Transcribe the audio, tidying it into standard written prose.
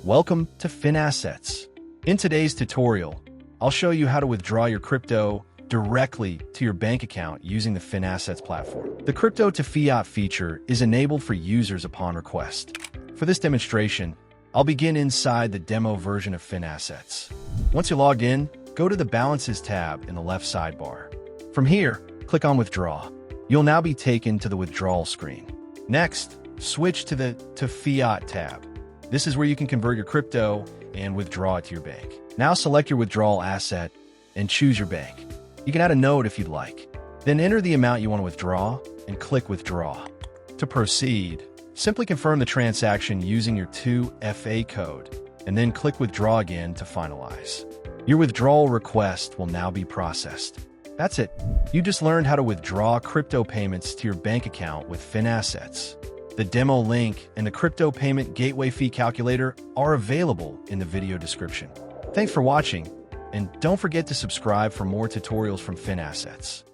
Welcome to Finassets. In today's tutorial, I'll show you how to withdraw your crypto directly to your bank account using the Finassets platform. The crypto to fiat feature is enabled for users upon request. For this demonstration, I'll begin inside the demo version of Finassets. Once you're logged in, go to the Balances tab in the left sidebar. From here, click on Withdraw. You'll now be taken to the Withdrawal screen. Next, switch to the To Fiat tab. This is where you can convert your crypto and withdraw it to your bank. Now select your withdrawal asset and choose your bank. You can add a note if you'd like. Then enter the amount you want to withdraw and click Withdraw. To proceed, simply confirm the transaction using your 2FA code and then click Withdraw again to finalize. Your withdrawal request will now be processed. That's it. You just learned how to withdraw crypto payments to your bank account with Finassets. The demo link and the crypto payment gateway fee calculator are available in the video description. Thanks for watching, and don't forget to subscribe for more tutorials from Finassets.